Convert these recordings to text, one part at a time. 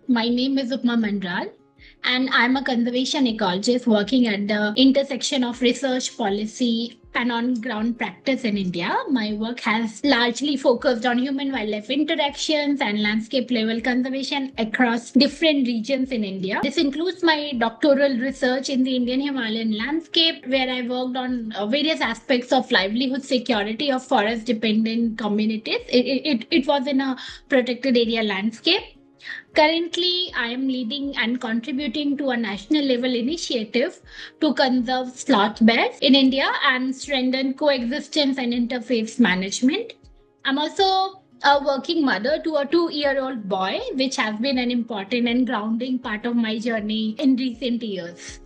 My name is Upma Mandral, and I'm a conservation ecologist working at the intersection of research, policy, and on ground practice in India. My work has largely focused on human wildlife interactions and landscape level conservation across different regions in India. This includes my doctoral research in the Indian Himalayan landscape, where I worked on various aspects of livelihood security of forest dependent communities. It was in a protected area landscape. Currently, I am leading and contributing to a national level initiative to conserve sloth bears in India and strengthen coexistence and interface management. I'm also a working mother to a 2-year-old boy, which has been an important and grounding part of my journey in recent years.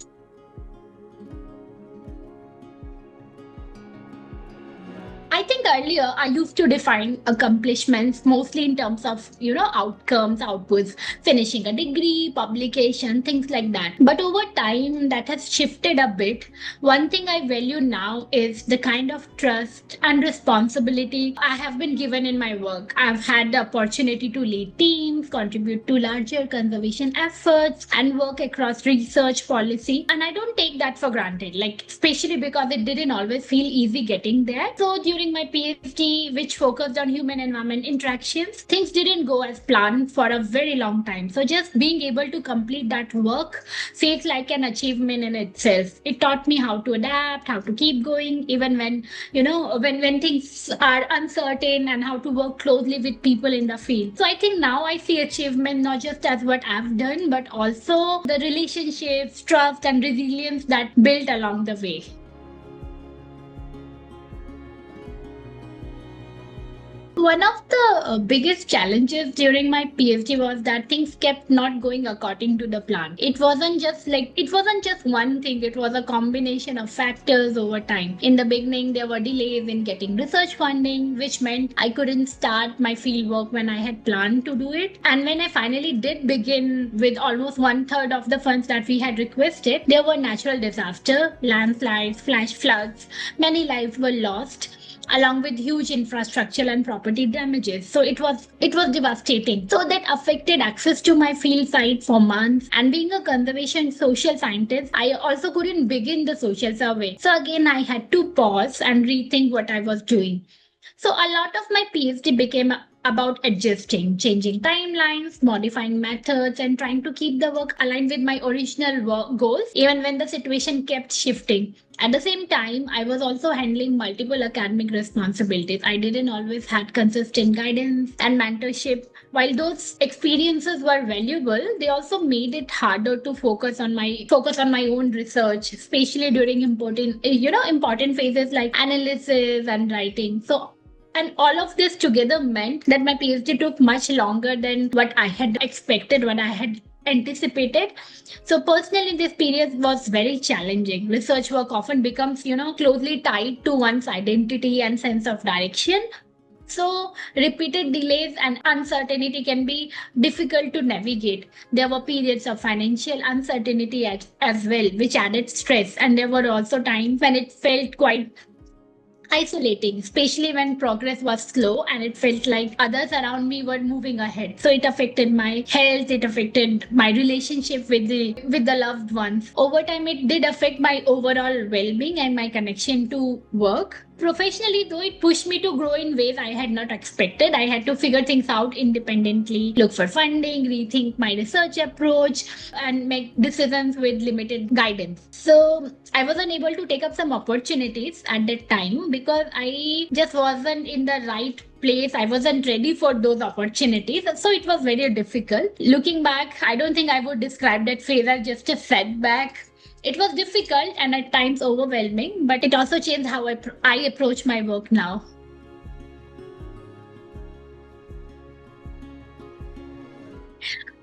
I think earlier I used to define accomplishments mostly in terms of, outcomes, outputs, finishing a degree, publication, things like that. But over time, that has shifted a bit. One thing I value now is the kind of trust and responsibility I have been given in my work. I've had the opportunity to lead teams, contribute to larger conservation efforts, and work across research policy. And I don't take that for granted, like, especially because it didn't always feel easy getting there. So during my PhD, which focused on human environment interactions, things didn't go as planned for a very long time. So just being able to complete that work feels like an achievement in itself. It taught me how to adapt, how to keep going, even when, when things are uncertain, and how to work closely with people in the field. So I think now I see achievement not just as what I've done, but also the relationships, trust, and resilience that built along the way. One of the biggest challenges during my PhD was that things kept not going according to the plan. It wasn't just one thing, it was a combination of factors over time. In the beginning, there were delays in getting research funding, which meant I couldn't start my fieldwork when I had planned to do it. And when I finally did begin with almost one third of the funds that we had requested, there were natural disasters, landslides, flash floods, many lives were lost along with huge infrastructure and property damages. So it was devastating. So that affected access to my field site for months. And being a conservation social scientist, I also couldn't begin the social survey. So again, I had to pause and rethink what I was doing. So a lot of my PhD became about adjusting, changing timelines, modifying methods, and trying to keep the work aligned with my original work goals, even when the situation kept shifting. At the same time, I was also handling multiple academic responsibilities. I didn't always had consistent guidance and mentorship. While those experiences were valuable, they also made it harder to focus on my own research, especially during important phases like analysis and writing. So and all of this together meant that my PhD took much longer than what I had expected, what I had anticipated. So personally, this period was very challenging. Research work often becomes, closely tied to one's identity and sense of direction. So, repeated delays and uncertainty can be difficult to navigate. There were periods of financial uncertainty as well, which added stress. And there were also times when it felt quite isolating, especially when progress was slow and it felt like others around me were moving ahead. So it affected my health, it affected my relationship with the loved ones. Over time, it did affect my overall well-being and my connection to work. Professionally, though, it pushed me to grow in ways I had not expected. I had to figure things out independently, look for funding, rethink my research approach, and make decisions with limited guidance. So I was unable to take up some opportunities at that time because I just wasn't in the right place. I wasn't ready for those opportunities. So it was very difficult. Looking back, I don't think I would describe that phase as just a setback. It was difficult and at times overwhelming, but it also changed how I approach my work now.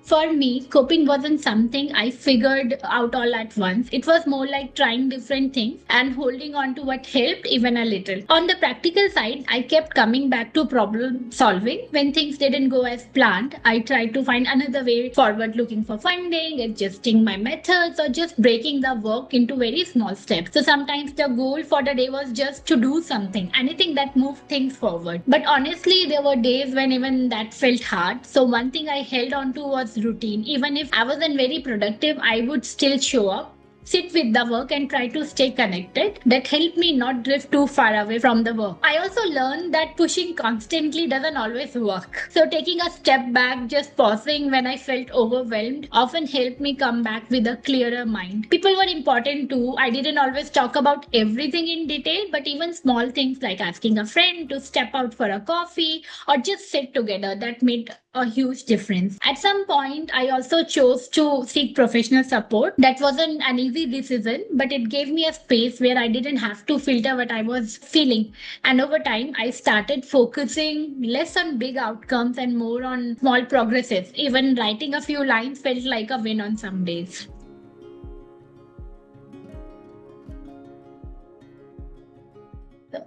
For me, coping wasn't something I figured out all at once. It was more like trying different things and holding on to what helped even a little. On the practical side, I kept coming back to problem solving. When things didn't go as planned, I tried to find another way forward, looking for funding, adjusting my methods, or just breaking the work into very small steps. So sometimes the goal for the day was just to do something, anything that moved things forward. But honestly, there were days when even that felt hard. So one thing I held on to was continuous routine. Even if I wasn't very productive, I would still show up, sit with the work, and try to stay connected. That helped me not drift too far away from the work. I also learned that pushing constantly doesn't always work. So taking a step back, just pausing when I felt overwhelmed, often helped me come back with a clearer mind. People were important too. I didn't always talk about everything in detail, but even small things like asking a friend to step out for a coffee or just sit together, that made a huge difference. At some point, I also chose to seek professional support. That wasn't an easy decision, but it gave me a space where I didn't have to filter what I was feeling. And over time, I started focusing less on big outcomes and more on small progresses. Even writing a few lines felt like a win on some days.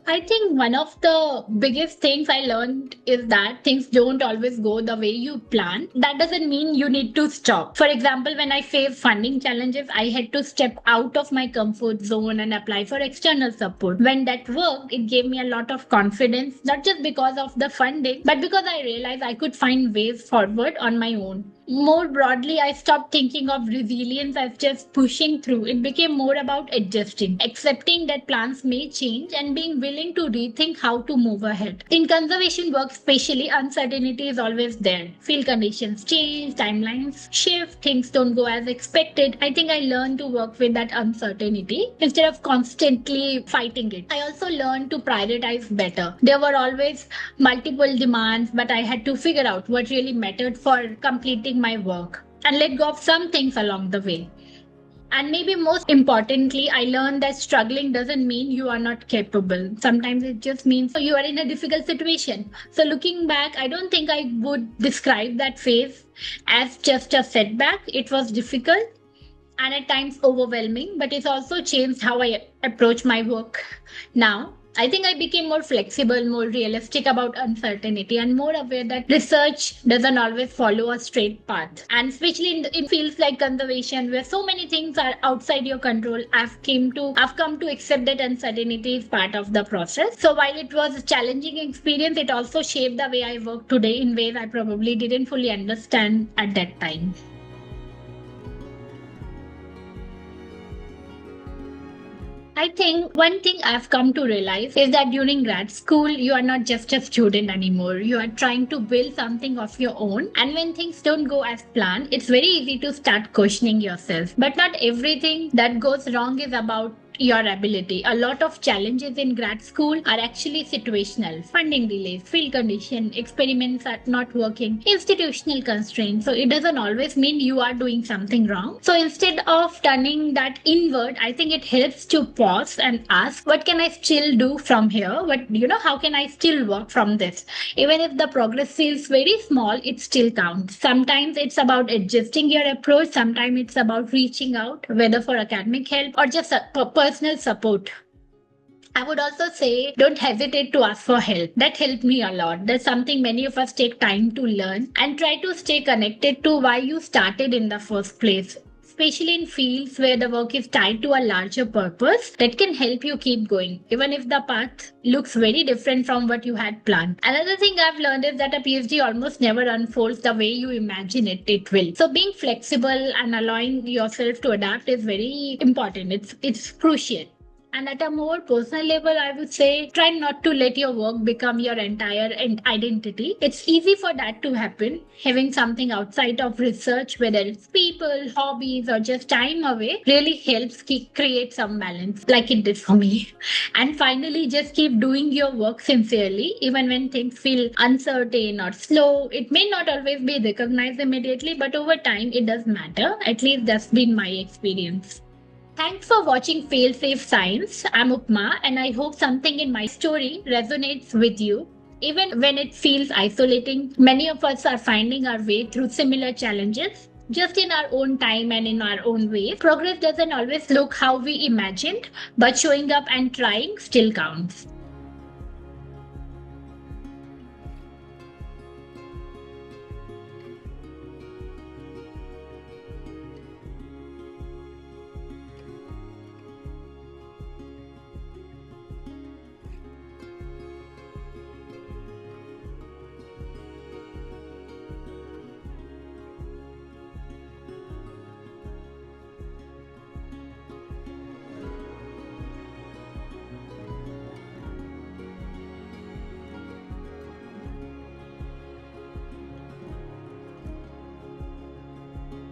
I think one of the biggest things I learned is that things don't always go the way you plan. That doesn't mean you need to stop. For example, when I faced funding challenges, I had to step out of my comfort zone and apply for external support. When that worked, it gave me a lot of confidence, not just because of the funding, but because I realized I could find ways forward on my own. More broadly, I stopped thinking of resilience as just pushing through. It became more about adjusting, accepting that plans may change, and being willing to rethink how to move ahead. In conservation work, especially, uncertainty is always there. Field conditions change, timelines shift, things don't go as expected. I think I learned to work with that uncertainty instead of constantly fighting it. I also learned to prioritize better. There were always multiple demands, but I had to figure out what really mattered for completing my work and let go of some things along the way. And maybe most importantly, I learned that struggling doesn't mean you are not capable. Sometimes it just means you are in a difficult situation. So looking back, I don't think I would describe that phase as just a setback. It was difficult and at times overwhelming, but it's also changed how I approach my work now. I think I became more flexible, more realistic about uncertainty, and more aware that research doesn't always follow a straight path. And especially in fields like conservation, where so many things are outside your control, I've come to accept that uncertainty is part of the process. So while it was a challenging experience, it also shaped the way I work today in ways I probably didn't fully understand at that time. I think one thing I've come to realize is that during grad school, you are not just a student anymore. You are trying to build something of your own. And when things don't go as planned, it's very easy to start questioning yourself. But not everything that goes wrong is about your ability. A lot of challenges in grad school are actually situational. Funding delays, field condition, experiments are not working, institutional constraints. So it doesn't always mean you are doing something wrong. So instead of turning that inward, I think it helps to pause and ask, what can I still do from here? How can I still work from this? Even if the progress feels very small, it still counts. Sometimes it's about adjusting your approach. Sometimes it's about reaching out, whether for academic help or just a personal support. I would also say don't hesitate to ask for help. That helped me a lot. That's something many of us take time to learn, and try to stay connected to why you started in the first place. Especially in fields where the work is tied to a larger purpose that can help you keep going, even if the path looks very different from what you had planned. Another thing I've learned is that a PhD almost never unfolds the way you imagine it will. So being flexible and allowing yourself to adapt is very important. It's crucial. And at a more personal level, I would say try not to let your work become your entire identity. It's easy for that to happen. Having something outside of research, whether it's people, hobbies, or just time away, really helps create some balance, like it did for me. And finally, just keep doing your work sincerely, even when things feel uncertain or slow. It may not always be recognized immediately, but over time, it does matter. At least that's been my experience. Thanks for watching Failsafe Science. I'm Upma, and I hope something in my story resonates with you. Even when it feels isolating, many of us are finding our way through similar challenges, just in our own time and in our own way. Progress doesn't always look how we imagined, but showing up and trying still counts.